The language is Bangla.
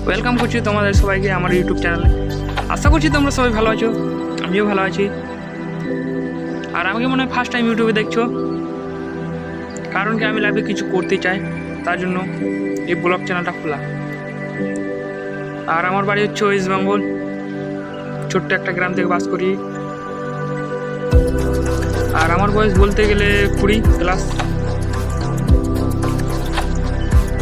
ওয়েলকাম করছি তোমাদের সবাইকে আমার ইউটিউব চ্যানেলে। আশা করছি তোমরা সবাই ভালো আছো, আমিও ভালো আছি। আর আমাকে মনে হয় ফার্স্ট টাইম ইউটিউবে দেখছো, কারণ কি আমি লাইভে কিছু করতে চাই, তার জন্য এই ব্লগ চ্যানেলটা খোলা। আর আমার বাড়ি হচ্ছে ওয়েস্ট বেঙ্গল, ছোট্ট একটা গ্রাম থেকে বাস করি। আর আমার বয়স বলতে গেলে 20+।